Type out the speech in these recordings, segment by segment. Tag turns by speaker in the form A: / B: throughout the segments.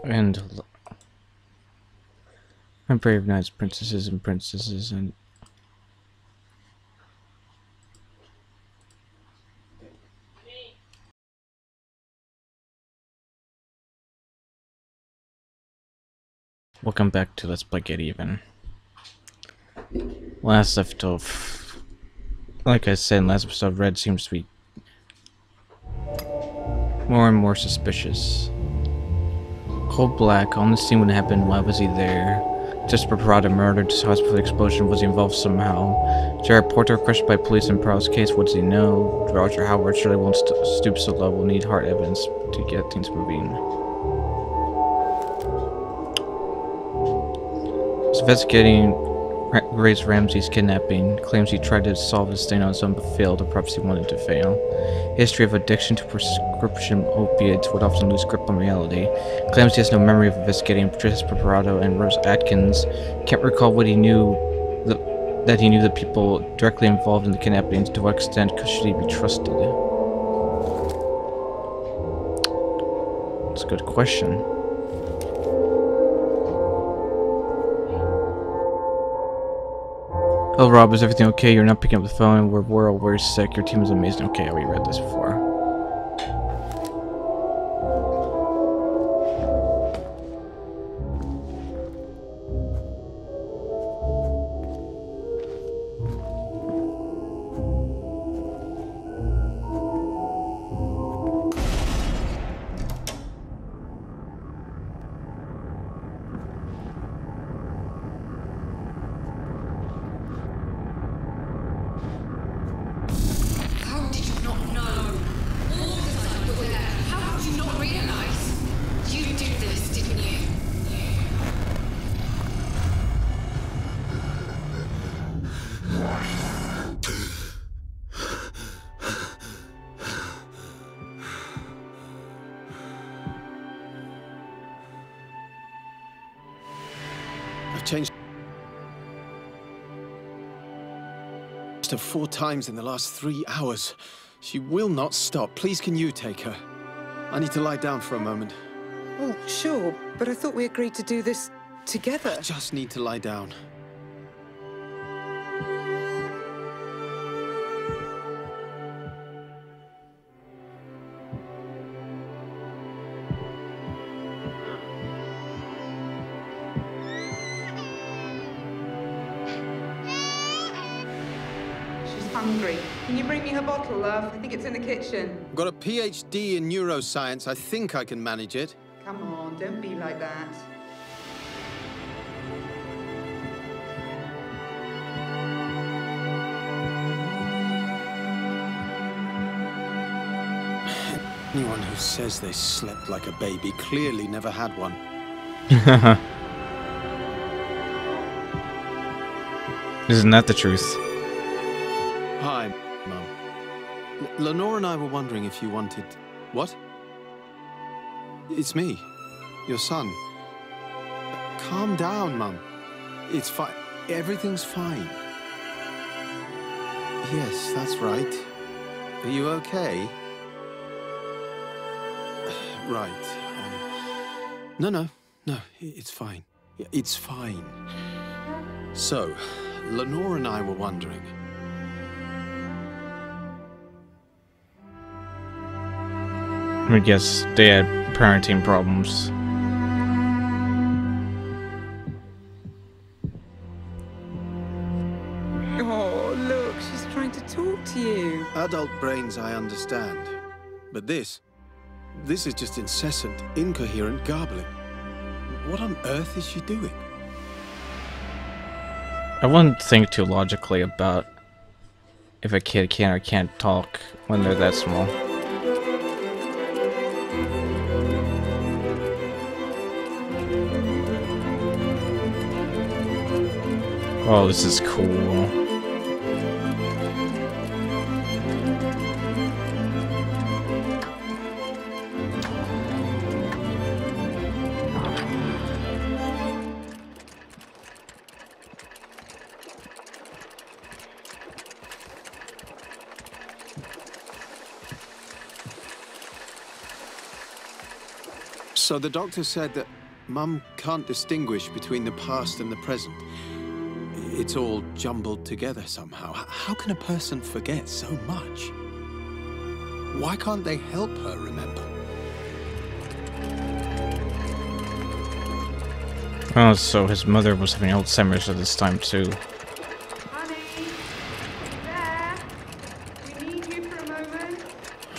A: And my brave knights, princesses and princesses, and welcome back to Let's Play Get Even. Last left off, like I said in last episode, Red seems to be more and more suspicious. Cold Black, on the scene when it happened, why was he there? Just Parada murdered, just hospital explosion, was he involved somehow? Jared Porter crushed by police in Prowl's case, what does he know? Roger Howard surely won't stoop so low, we'll need hard evidence to get things moving. He's investigating Grace Ramsey's kidnapping, claims he tried to solve his thing on his own but failed, or perhaps he wanted to fail. History of addiction to prescription opiates would often lose grip on reality. Claims he has no memory of investigating Patricia Preparato and Rose Atkins. Can't recall what he knew, that he knew the people directly involved in the kidnappings. To what extent should he be trusted? That's a good question. Oh, Rob, is everything okay? You're not picking up the phone. We're all very sick. Your team is amazing. Okay, we read this before.
B: I've changed her 4 times in the last 3 hours. She will not stop. Please, can you take her? I need to lie down for a moment.
C: Well, sure, but I thought we agreed to do this together.
B: I just need to lie down.
C: Hungry. Can you bring me her bottle, love? I think it's in the kitchen.
B: I've got a PhD in neuroscience. I think I can manage it.
C: Come on, don't be like that.
B: Anyone who says they slept like a baby clearly never had one.
A: Isn't that the truth?
B: Hi, Mum. Lenore and I were wondering if you wanted... What? It's me, your son. Calm down, Mum. It's fine. Everything's fine. Yes, that's right. Are you okay? Right. No, it's fine. It's fine. So, Lenore and I were wondering...
A: I guess they had parenting problems.
C: Oh, look, she's trying to talk to you.
B: Adult brains, I understand. But this is just incessant, incoherent garbling. What on earth is she doing?
A: I wouldn't think too logically about if a kid can or can't talk when they're that small. Oh, this is cool.
B: So the doctor said that Mum can't distinguish between the past and the present. It's all jumbled together somehow. How can a person forget so much? Why can't they help her remember?
A: Oh, so his mother was having Alzheimer's at this time too.
C: Honey, there. We need you for a moment.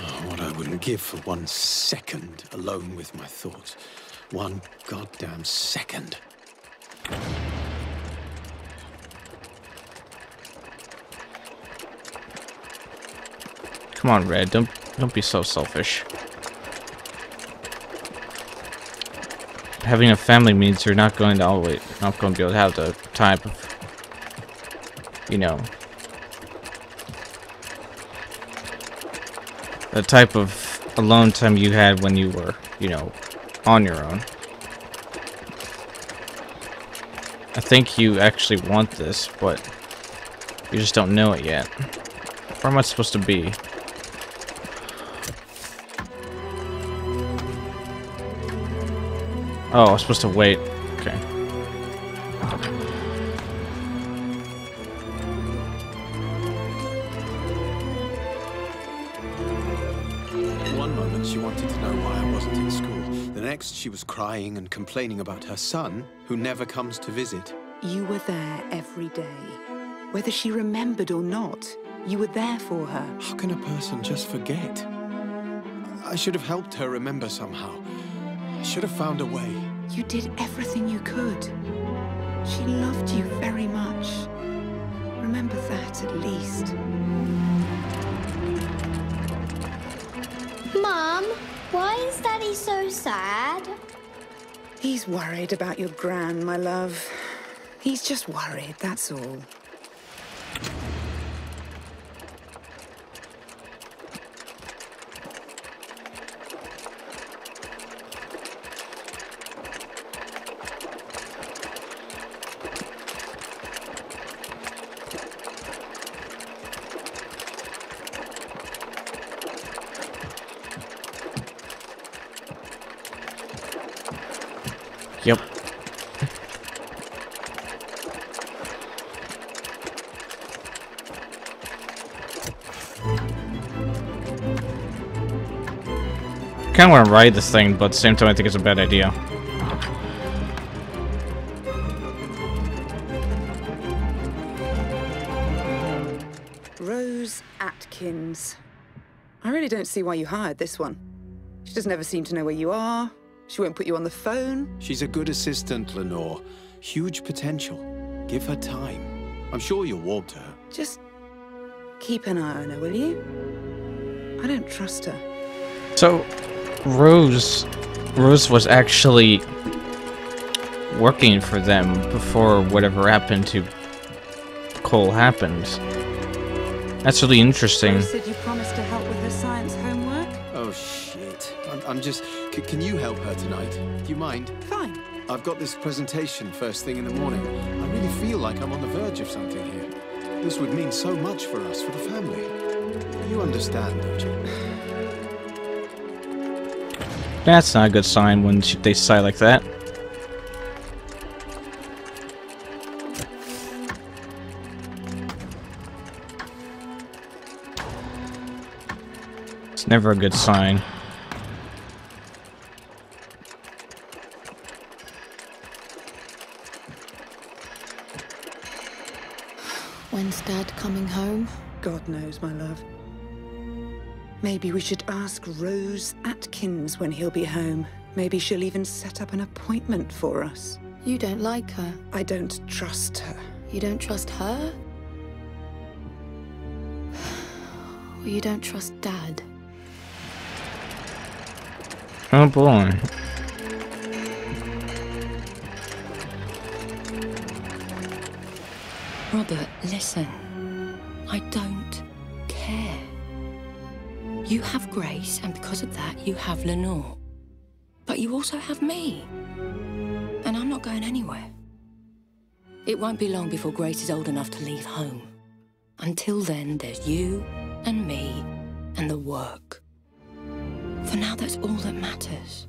B: Oh, what I wouldn't give for 1 second alone with my thoughts. 1 goddamn second.
A: Come on, Red. Don't be so selfish. Having a family means you're not going to be able to have the type of, the type of alone time you had when you were, on your own. I think you actually want this, but you just don't know it yet. Where am I supposed to be? Oh, I was supposed to wait. Okay.
B: One moment she wanted to know why I wasn't in school. The next she was crying and complaining about her son, who never comes to visit.
D: You were there every day. Whether she remembered or not, you were there for her.
B: How can a person just forget? I should have helped her remember somehow. I should have found a way.
D: You did everything you could. She loved you very much. Remember that at least.
E: Mum, why is Daddy so sad?
D: He's worried about your gran, my love. He's just worried, that's all.
A: Yep. Kind of want to ride this thing, but at the same time I think it's a bad idea.
D: Rose Atkins. I really don't see why you hired this one. She doesn't ever seem to know where you are. She won't put you on the phone.
B: She's a good assistant, Lenore. Huge potential. Give her time. I'm sure you'll warm to her.
D: Just keep an eye on her, will you? I don't trust her.
A: So, Rose was actually working for them before whatever happened to Cole happened. That's really interesting.
D: Rose said you promised to help with her science homework?
B: Oh, shit. I'm just... Can you help her tonight? Do you mind?
D: Fine.
B: I've got this presentation first thing in the morning. I really feel like I'm on the verge of something here. This would mean so much for us, for the family. You understand, don't you?
A: That's not a good sign when they sigh like that. It's never a good sign.
E: When's Dad coming home?
D: God knows, my love. Maybe we should ask Rose Atkins when he'll be home. Maybe she'll even set up an appointment for us.
E: You don't like her.
D: I don't trust her.
E: You don't trust her? Or you don't trust Dad?
A: Oh boy.
F: Robert, listen. I don't care. You have Grace, and because of that, you have Lenore. But you also have me. And I'm not going anywhere. It won't be long before Grace is old enough to leave home. Until then, there's you and me and the work. For now, that's all that matters.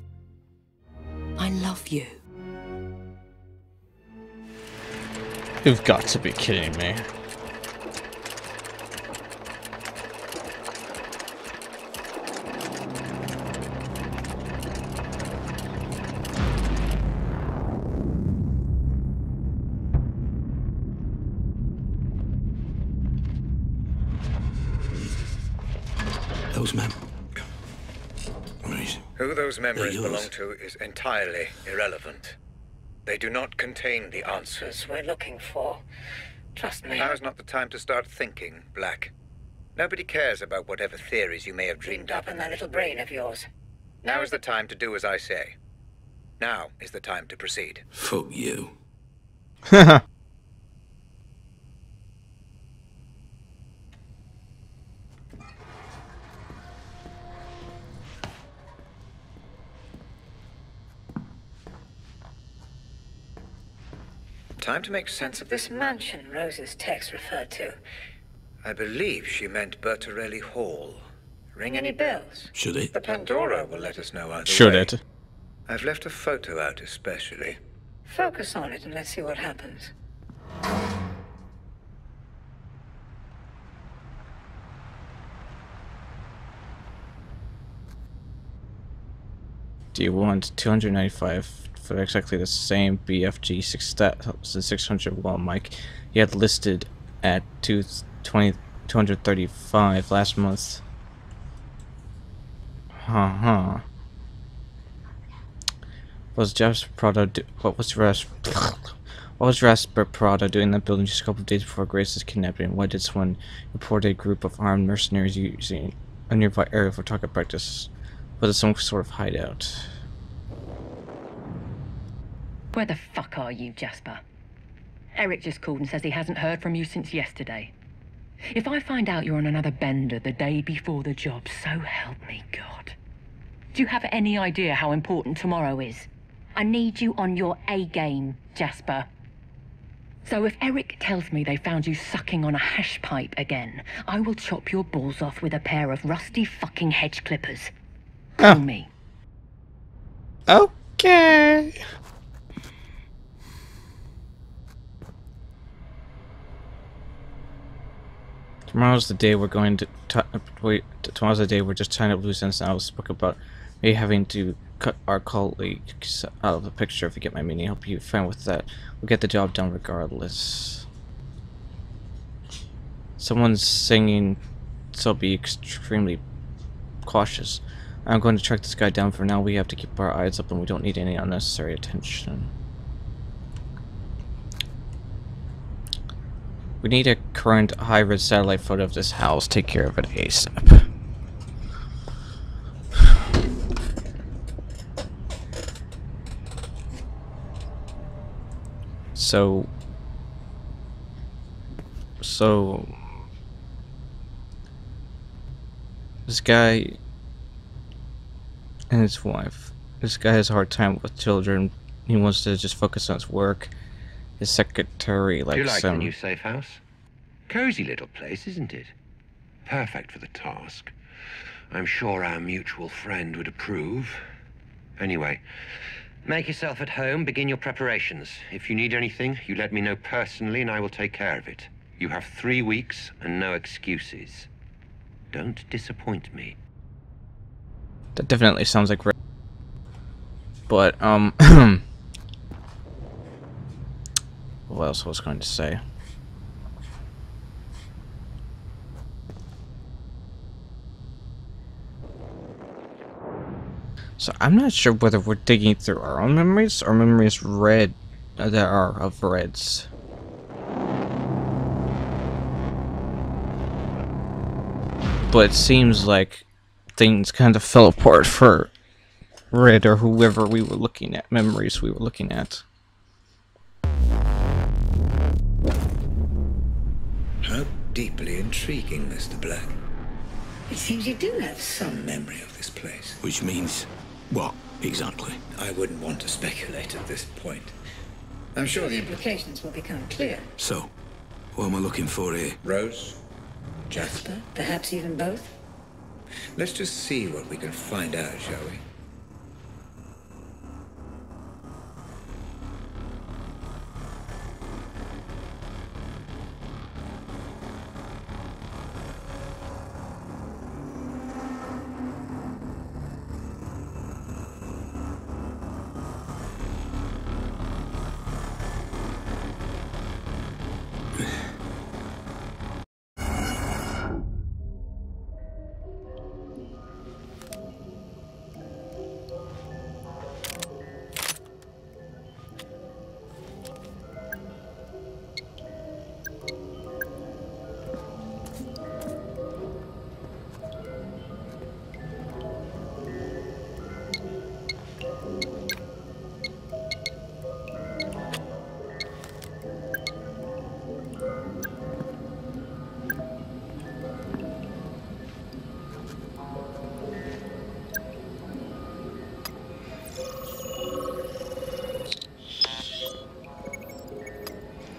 F: I love you.
A: You've got to be kidding me.
G: Those men.
H: Who those members
G: They're yours.
H: belong to is entirely irrelevant. They do not contain the answers
F: We're looking for. Trust me.
H: Now's not the time to start thinking, Black. Nobody cares about whatever theories you may have dreamed up in that little brain of yours. Now is the time to do as I say. Now is the time to proceed.
G: Fuck you.
H: Time to make sense of this.
F: This mansion Rose's text referred to.
H: I believe she meant Bertarelli Hall. Ring any bells?
G: Should it?
H: The Pandora will let us know either
A: Should
H: way.
A: it?
H: I've left a photo out especially.
F: Focus on it and let's see what happens.
A: Do you want 295 for exactly the same BFG 6601 mic you had listed at 235 last month? Was Jasper Prado what was Jasper Prado doing in that building just a couple of days before Grace's kidnapping? Why did someone report a group of armed mercenaries using a nearby area for target practice? Was it some sort of hideout?
I: Where the fuck are you, Jasper? Eric just called and says he hasn't heard from you since yesterday. If I find out you're on another bender the day before the job, so help me God. Do you have any idea how important tomorrow is? I need you on your A game, Jasper. So if Eric tells me they found you sucking on a hash pipe again, I will chop your balls off with a pair of rusty fucking hedge clippers. Call me.
A: Okay. Tomorrow's the day we're going to wait. Tomorrow's the day we're just tying up loose ends. And I spoke about me having to cut our colleagues out of the picture. If you get my meaning, I hope you're fine with that. We'll get the job done regardless. Someone's singing, so be extremely cautious. I'm going to track this guy down. For now, we have to keep our eyes up, and we don't need any unnecessary attention. We need a current high-res satellite photo of this house. Take care of it ASAP. So this guy and his wife. This guy has a hard time with children. He wants to just focus on his work. His secretary likes
J: Do you like
A: him.
J: the new safe house? Cozy little place, isn't it? Perfect for the task. I'm sure our mutual friend would approve. Anyway, make yourself at home, begin your preparations. If you need anything, you let me know personally and I will take care of it. You have 3 weeks and no excuses. Don't disappoint me.
A: That definitely sounds like but what else was I going to say? So I'm not sure whether we're digging through our own memories or memories Red that are of Red's. But it seems like things kind of fell apart for Red or whoever we were looking at, memories we were looking at.
H: How deeply intriguing, Mr. Black.
F: It seems you do have some memory of this place.
G: Which means what, exactly?
H: I wouldn't want to speculate at this point. I'm sure
F: The
H: the
F: implications will become clear.
G: So, what am I looking for here?
H: Rose, Jasper.
F: Perhaps even both?
H: Let's just see what we can find out, shall we?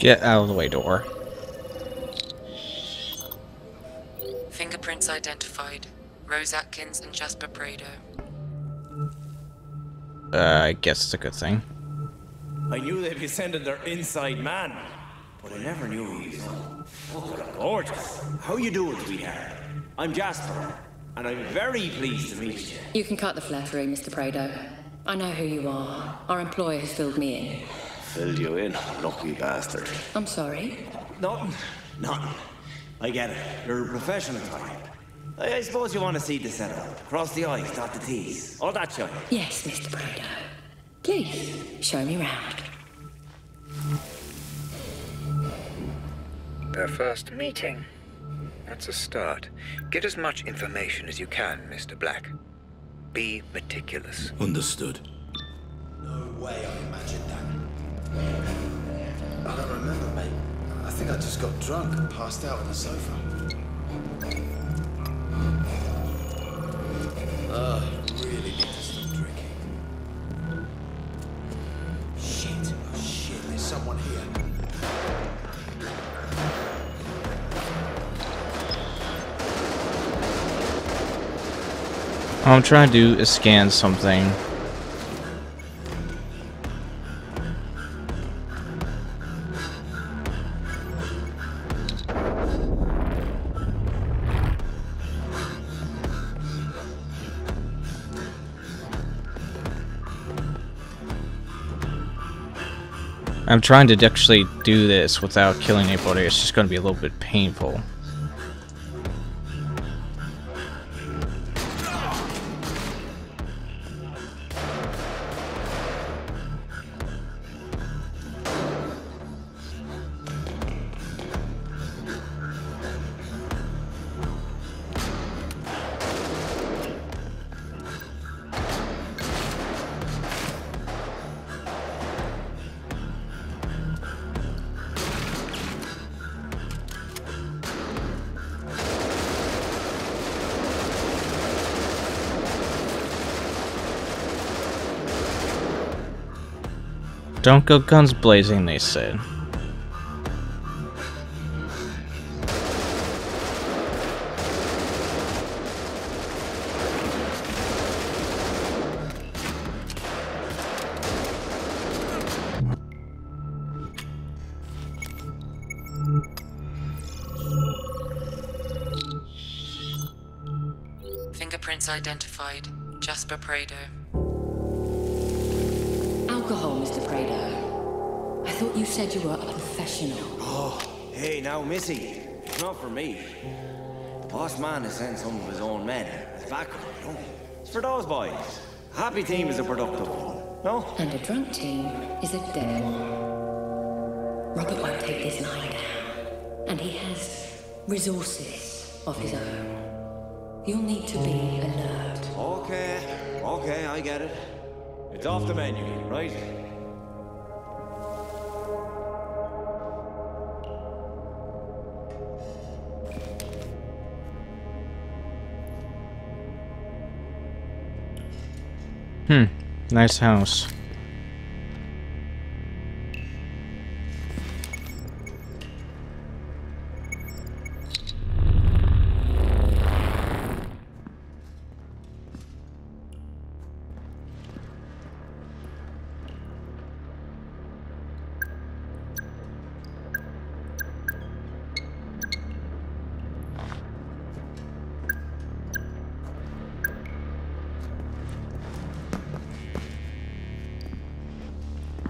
A: Get out of the way, door.
K: Fingerprints identified. Rose Atkins and Jasper Prado.
A: I guess it's a good thing.
L: I knew they'd be sending their inside man, but I never knew he was gorgeous. How you doing, sweetheart? I'm Jasper, and I'm very pleased to meet you.
F: You can cut the flattery, Mr. Prado. I know who you are. Our employer has filled me in.
L: Filled you in, lucky bastard.
F: I'm sorry.
L: Nothing. I get it. You're a professional type. I suppose you want to see the setup. Cross the I's, dot the T's. All that shit.
F: Yes, Mr. Prado. Please, show me round.
H: Their first meeting. That's a start. Get as much information as you can, Mr. Black. Be meticulous.
G: Understood.
M: No way I imagined that. I don't remember, mate. I think I just got drunk and passed out on the sofa. I really need to stop drinking. Shit, oh shit, there's someone here.
A: All I'm trying to do is scan something. I'm trying to actually do this without killing anybody. It's just going to be a little bit painful. Don't go guns blazing, they said.
K: Fingerprints identified. Jasper Prado.
F: Alcohol, Mr. Prado. I thought you said you were a professional.
L: Oh, hey now, Missy. It's not for me. Boss man has sent some of his own men as backup, you know? It's for those boys. A happy team is a productive one, no?
F: And a drunk team is a dead one. Robert won't take this lying down. And he has resources of his own. You'll need to be alert.
L: Okay, I get it. It's off the menu, right?
A: Nice house.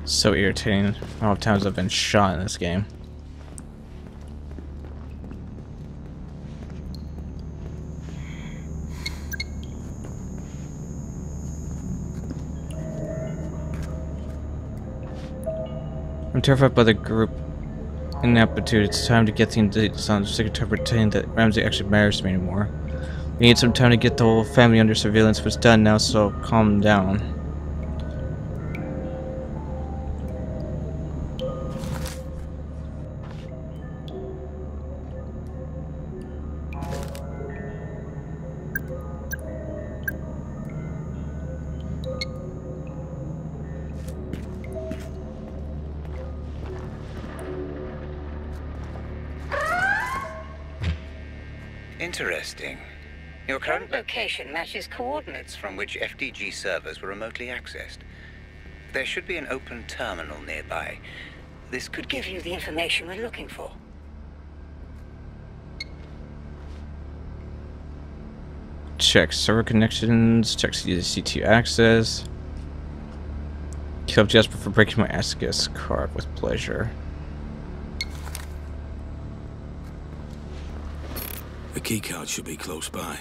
A: So irritating how many times I've been shot in this game. I'm terrified by the group inaptitude. It's time to get things on. I'm sick and tired of pretending that Ramsey actually matters to me anymore. We need some time to get the whole family under surveillance, but it's done now, so calm down.
H: Interesting. Your current location matches coordinates from which FDG servers were remotely accessed. There should be an open terminal nearby. This could give you the information we're looking for.
A: Check server connections, check CT access. Kill Jasper for breaking my access card with pleasure.
G: The keycard should be close by.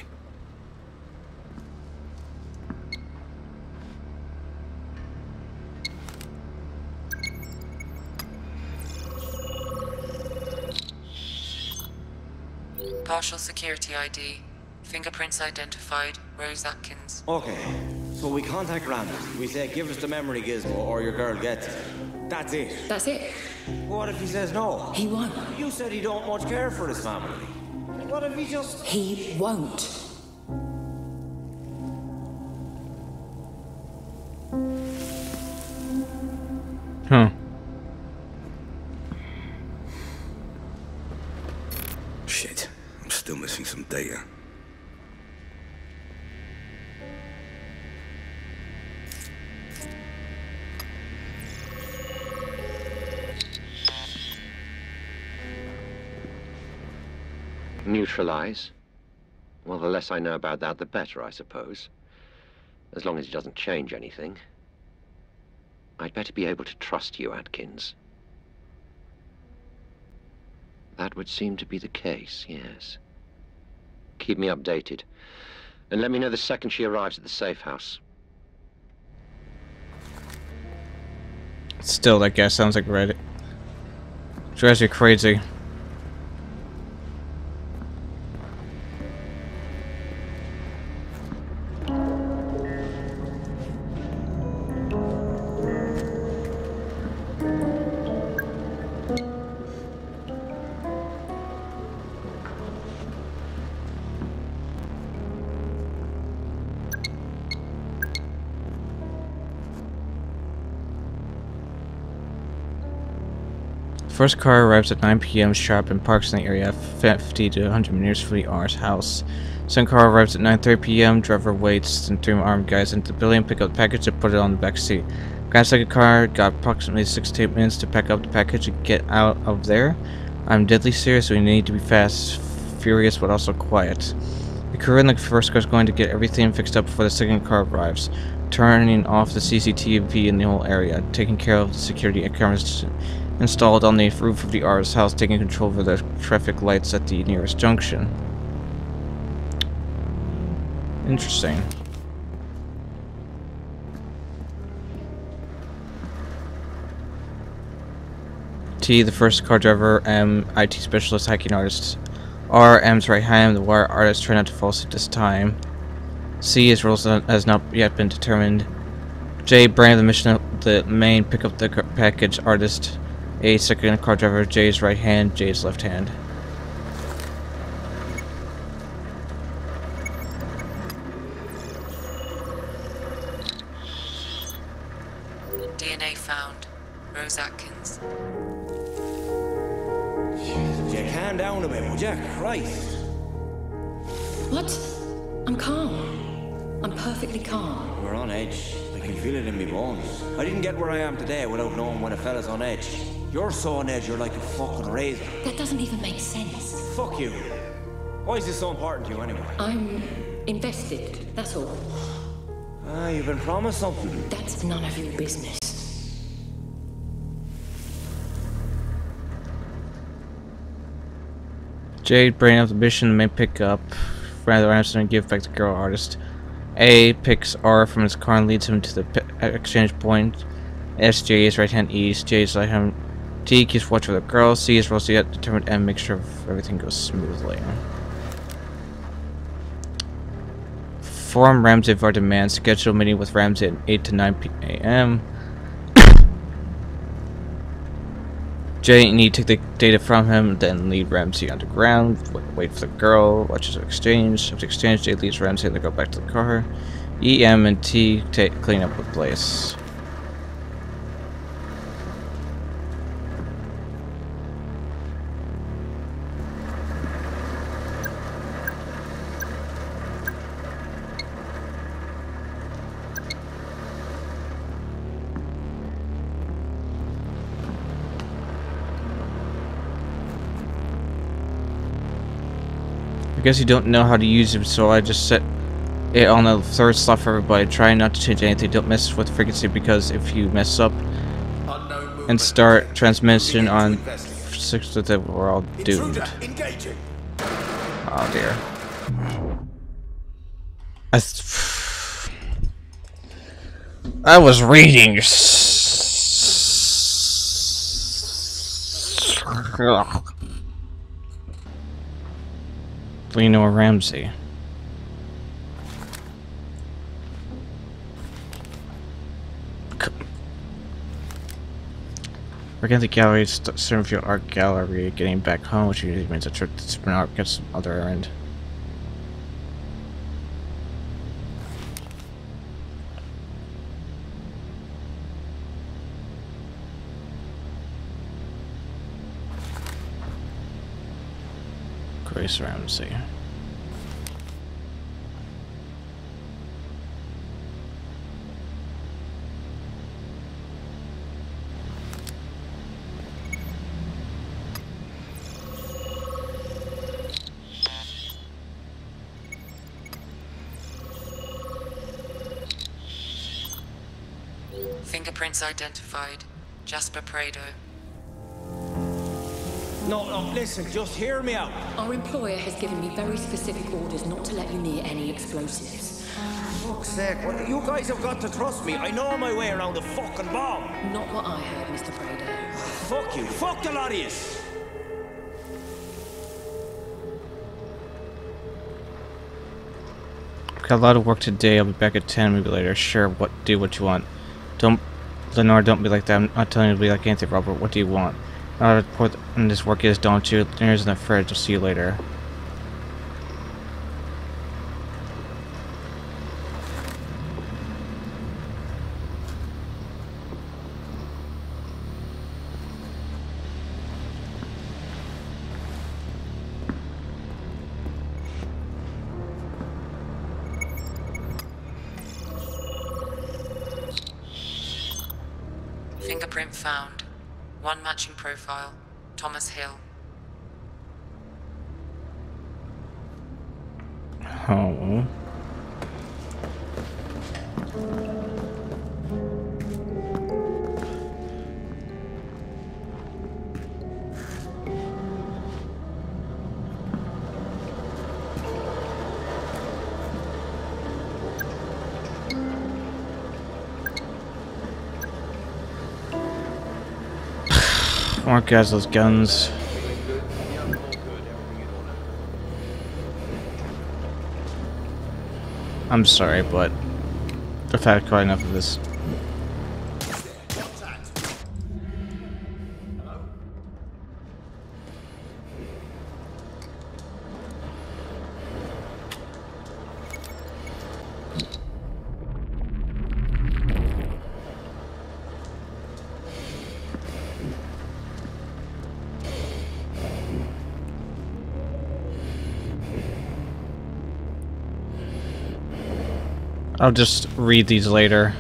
K: Partial security ID. Fingerprints identified. Rose Atkins.
L: Okay, so we contact Ramsey. We say, give us the memory gizmo or your girl gets it. That's it.
F: That's it.
L: What if he says no?
F: He won't.
L: You said he don't much care for his family. What if he just...
F: He won't.
A: Huh.
G: Shit, I'm still missing some data.
J: Neutralize? Well, the less I know about that, the better, I suppose. As long as it doesn't change anything. I'd better be able to trust you, Atkins. That would seem to be the case, yes. Keep me updated. And let me know the second she arrives at the safe house.
A: Still, that guy sounds like Reddit. Drives you crazy. First car arrives at 9 p.m. sharp and parks in the area 50 to 100 meters from the owner's house. Second car arrives at 9:30 p.m. Driver waits and 3 armed guys into the building, pick up the package and put it on the back seat. Grab second car, got approximately 6 to 8 minutes to pack up the package and get out of there. I'm deadly serious, we need to be fast, furious, but also quiet. The crew in the first car is going to get everything fixed up before the second car arrives, turning off the CCTV in the whole area, taking care of the security cameras installed on the roof of the artist's house, taking control over the traffic lights at the nearest junction. Interesting. T, the first car driver, M, IT specialist, hacking artist. R, M's right hand, the wire artist, try not to fall asleep this time. C, his role has not yet been determined. J, brain of the mission, the main, pick up the package, artist. A, second car driver, J's right hand, J's left hand.
K: DNA found. Rose Atkins.
L: You calm down a bit, would you? Christ.
F: What? I'm calm. I'm perfectly calm.
L: We're on edge. I can feel it in my bones. I didn't get where I am today without knowing when a fella's on edge. You're so on edge, you're like a fucking razor.
F: That doesn't even make sense.
L: Fuck you. Why is this so important to you anyway?
F: I'm invested, that's all.
L: Ah, you've been promised something.
F: That's none of your business.
A: J, brain of the mission, may pick up rather answer and give back the girl artist. A, picks R from his car and leads him to the exchange point. S, J is right hand, E is J's right hand. T, keeps watch over the girl. C is Rosie yet determined and make sure everything goes smoothly. Form Ramsey of our demand. Schedule meeting with Ramsey at 8 to 9 a.m. J and E take the data from him, then lead Ramsey underground. Wait for the girl. Watches the exchange. After exchange, J leads Ramsey and they go back to the car. E, M, and T clean up with Blaze. I guess you don't know how to use it, so I just set it on the third slot for everybody. Try not to change anything. Don't mess with frequency, because if you mess up and start transmission on 6 of them, we're all doomed. Oh dear. I was reading. Lenore Ramsey. Working at the gallery, serve your art gallery, getting back home, which usually means a trip to Super Art gets some other errand. Grace Ramsey.
K: Fingerprints identified. Jasper Prado.
L: No, listen, just hear me out.
F: Our employer has given me very specific orders not to let you near any explosives.
L: For fuck's sake, you guys have got to trust me. I know my way around a fucking bomb.
F: Not what I heard, Mr. Prado.
L: Fuck you. Fuck the lot of yous.
A: Got a lot of work today. I'll be back at 10, maybe later. Sure, do what you want. Lenore, don't be like that. I'm not telling you to be like anything, Robert. What do you want? I'll report on this work is, don't you? Lenore's in the fridge. I'll see you later.
K: Fingerprint found. One matching profile. Thomas Hill.
A: Oh. More guys, those guns. I'm sorry, but I've had quite enough of this. I'll just read these later.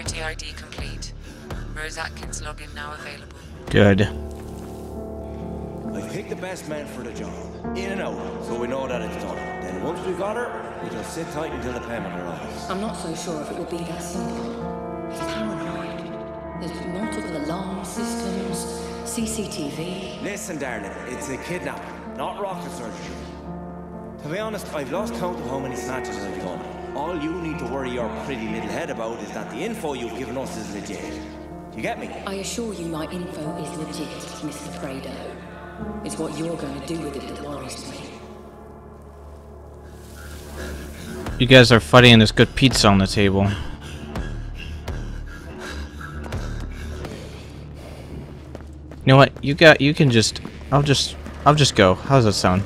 K: Security ID complete. Rose Atkins login now available.
A: Good.
L: I've picked the best man for the job. In and out, so we know that it's done. Then once we've got her, we just sit tight until the payment arrives.
F: I'm not so sure if it will be that simple. It's paranoid. There's multiple alarm systems, CCTV.
L: Listen, darling, it's a kidnapping, not rocket surgery. To be honest, I've lost count of how many snatches I've done. All you need to worry your pretty little head about is that the info you've given us is legit. You get me?
F: I assure you my info is legit, Mr. Prado. It's what you're going to do with it that worries me.
A: You guys are fighting and there's good pizza on the table. You know what? You can just I'll just go. How's that sound?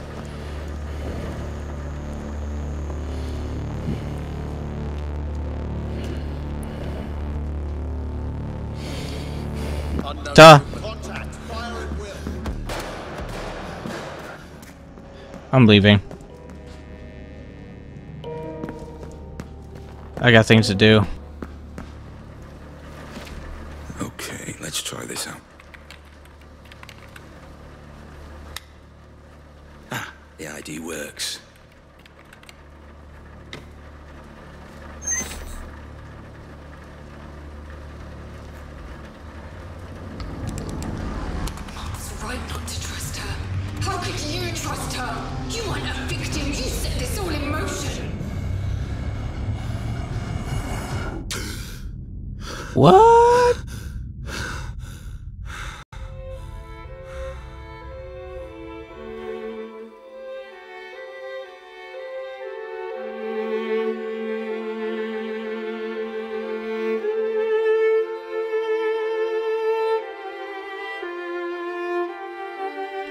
A: Duh. I'm leaving. I got things to do.
G: Okay, let's try this out. Ah, the ID works.
N: It's right not to trust her. How could you trust her? You aren't a victim. You set this all in motion.
A: What?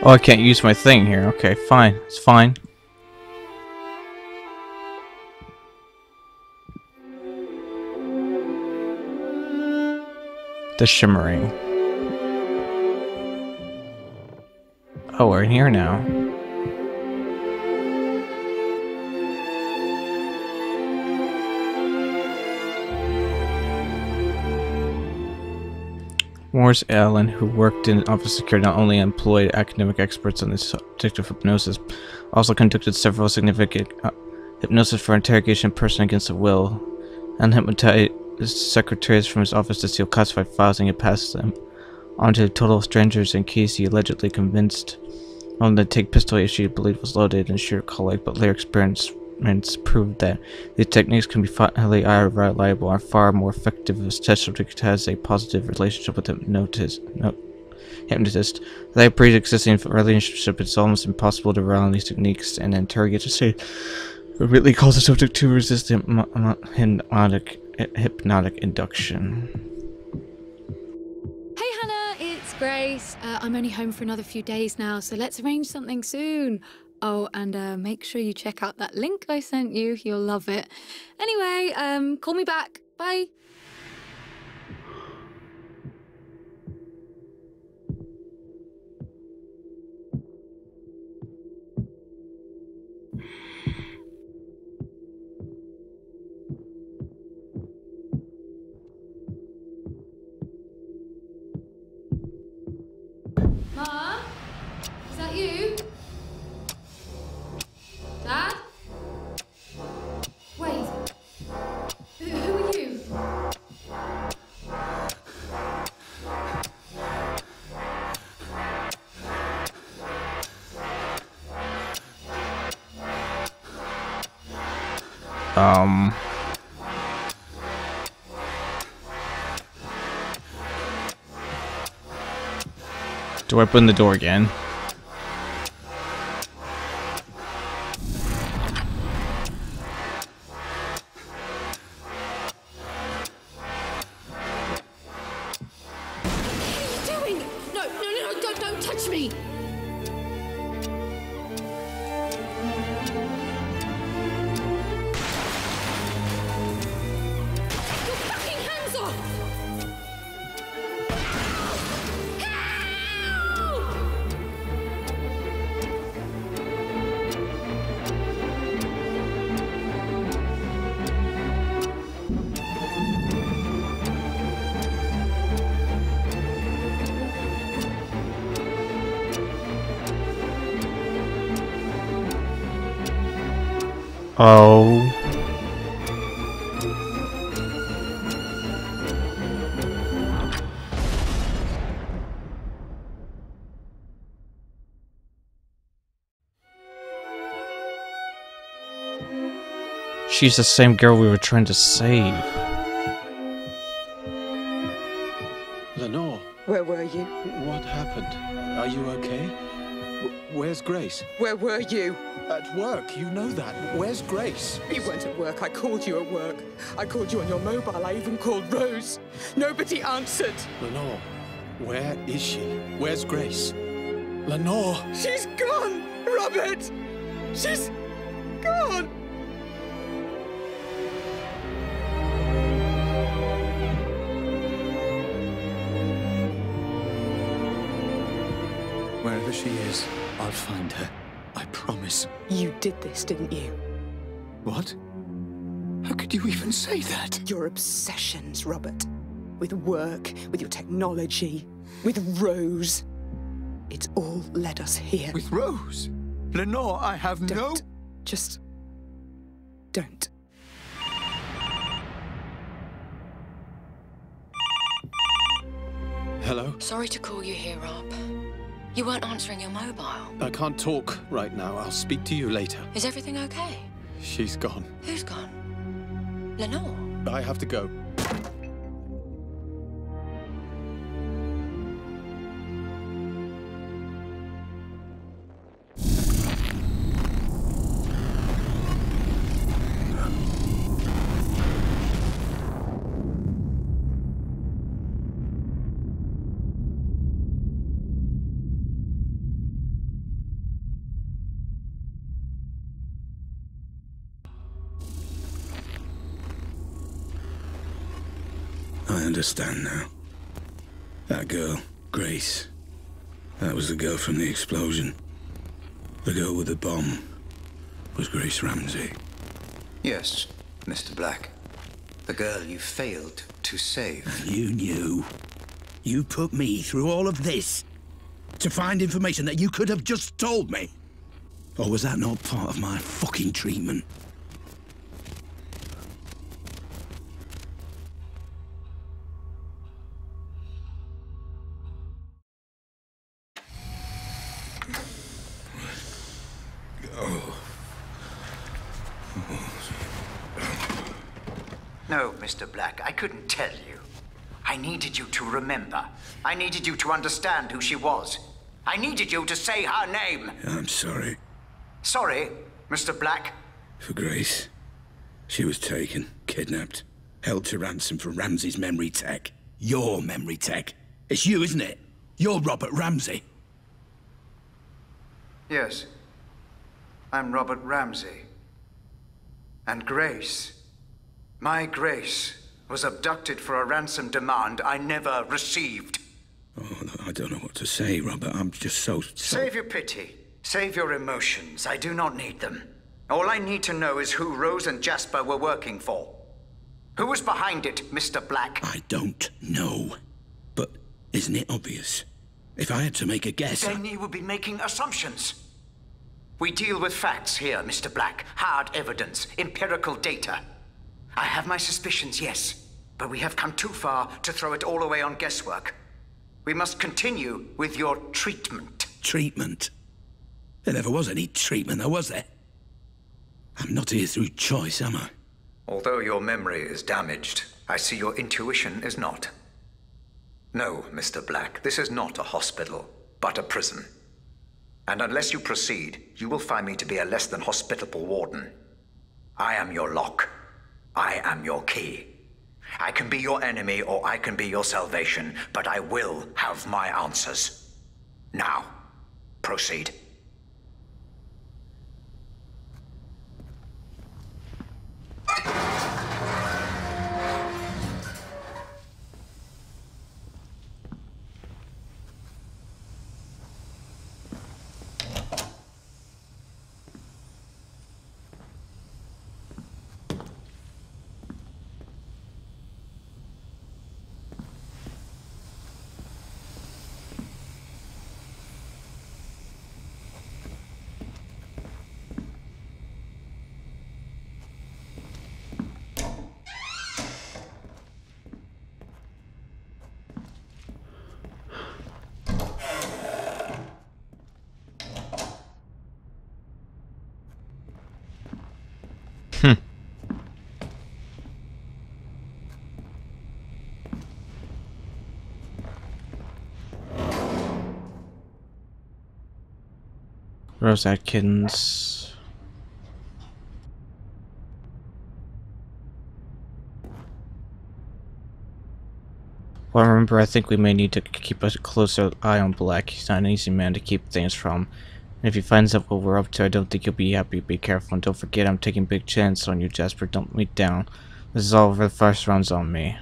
A: Oh, I can't use my thing here. Okay, fine. It's fine. The shimmering. Oh, we're in here now. Morris Allen, who worked in office security, not only employed academic experts on the subject of hypnosis, also conducted several significant hypnosis for interrogation of person against the will, and hypnotized secretaries from his office to steal classified files and get past them onto total strangers in case he allegedly convinced them to take pistol he believed was loaded and shoot or collect, but later experiments proved that these techniques can be highly unreliable and far more effective if the test subject has a positive relationship with the hypnotist. Without a pre-existing relationship, it's almost impossible to rely on these techniques and interrogate to say really cause the subject to resist hypnotic induction.
O: Hey Hannah, it's Grace. I'm only home for another few days now, so let's arrange something soon. Oh, and make sure you check out that link I sent you. You'll love it. Anyway, call me back. Bye. Mom? Is that you? Dad? Wait. Who are you?
A: Do I open the door again?
O: Don't touch me! Take your fucking hands off! Help!
A: Oh. She's the same girl we were trying to save.
B: Lenore.
D: Where were you?
B: What happened? Are you okay? Where's Grace?
D: Where were you?
B: At work, you know that. Where's Grace?
D: You weren't at work. I called you at work. I called you on your mobile. I even called Rose. Nobody answered.
B: Lenore, where is she? Where's Grace? Lenore!
D: She's gone! Robert! She's gone!
B: Wherever she is, I'll find her. I promise.
D: You did this, didn't you?
B: What? How could you even say that?
D: Your obsessions, Robert. With work, with your technology, with Rose. It's all led us here.
B: With Rose? Lenore, I have
D: Don't. Just... don't.
B: Hello?
F: Sorry to call you here, Rob. You weren't answering your mobile.
B: I can't talk right now. I'll speak to you later.
F: Is everything okay?
B: She's gone.
F: Who's gone? Lenore?
B: I have to go.
G: I understand now. That girl, Grace. That was the girl from the explosion. The girl with the bomb was Grace Ramsey.
H: Yes, Mr. Black. The girl you failed to save.
G: And you knew. You put me through all of this to find information that you could have just told me. Or was that not part of my fucking treatment?
H: No, Mr. Black, I couldn't tell you. I needed you to remember. I needed you to understand who she was. I needed you to say her name.
G: I'm sorry.
H: Sorry, Mr. Black.
G: For Grace. She was taken, kidnapped, held to ransom for Ramsey's memory tech. Your memory tech. It's you, isn't it? You're Robert Ramsey.
H: Yes. I'm Robert Ramsey. And Grace, my Grace, was abducted for a ransom demand I never received.
G: Oh, I don't know what to say, Robert. I'm just so...
H: Save your pity. Save your emotions. I do not need them. All I need to know is who Rose and Jasper were working for. Who was behind it, Mr. Black?
G: I don't know. But isn't it obvious? If I had to make a guess...
H: Then you would be making assumptions. We deal with facts here, Mr. Black. Hard evidence, empirical data. I have my suspicions, yes. But we have come too far to throw it all away on guesswork. We must continue with your treatment.
G: Treatment? There never was any treatment, though, was there? I'm not here through choice, am I?
H: Although your memory is damaged, I see your intuition is not. No, Mr. Black, this is not a hospital, but a prison. And unless you proceed, you will find me to be a less than hospitable warden. I am your lock. I am your key. I can be your enemy or I can be your salvation, but I will have my answers. Now, proceed.
A: Rose Atkins. Well, remember, I think we may need to keep a closer eye on Black. He's not an easy man to keep things from. And if he finds out what we're up to, I don't think he'll be happy. Be careful, and don't forget I'm taking big chances on you, Jasper. Don't let me down. This is all over. The first round's on me.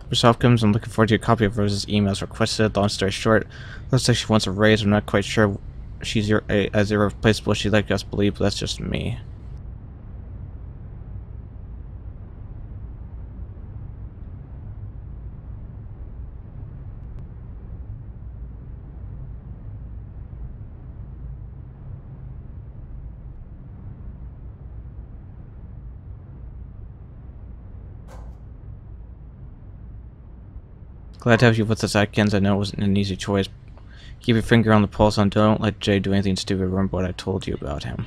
A: Miss Hopkins, I'm looking forward to a copy of Rose's emails requested. Long story short, looks like she wants a raise. I'm not quite sure she's as irreplaceable as she'd like us to believe, but that's just me. Glad to have you with us, Atkins. I know it wasn't an easy choice. Keep your finger on the pulse and don't let Jay do anything stupid. Remember what I told you about him.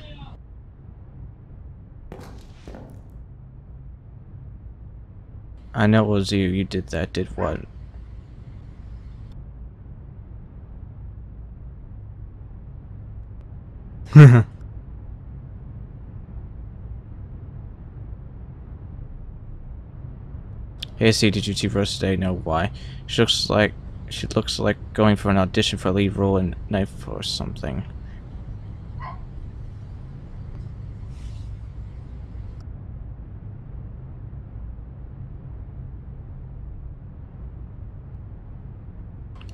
A: I know it was you. You did that. Did what? Hey, see, did you see Rose today? No, why? She looks like going for an audition for a lead role in Knife or something.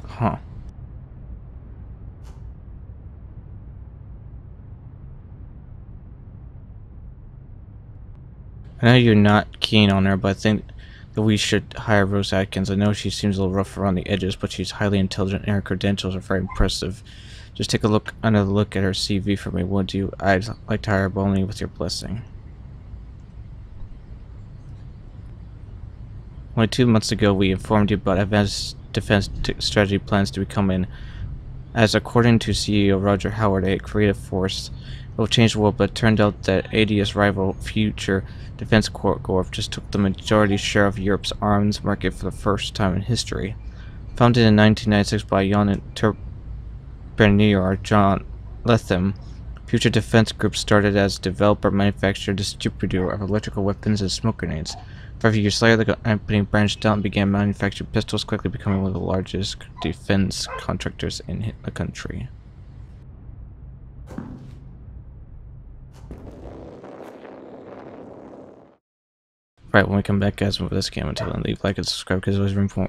A: Huh. I know you're not keen on her, but I think that we should hire Rose Atkins. I know she seems a little rough around the edges, but she's highly intelligent and her credentials are very impressive. Just take another look at her CV for me, would you? I'd like to hire her, but only with your blessing. Only 2 months ago, we informed you about advanced defense strategy plans to become in, as according to CEO Roger Howard, a creative force that will change the world, but it turned out that ADS rival Future Defense Corp just took the majority share of Europe's arms market for the first time in history. Founded in 1996 by Jan entrepreneur John Lethem, Future Defense Group started as developer, manufacturer, distributor of electrical weapons and smoke grenades. 5 years later, the company branched out and began manufacturing pistols, quickly becoming one of the largest defense contractors in the country. Right, when we come back, guys, with this game, until then, leave a like and subscribe because it was really fun.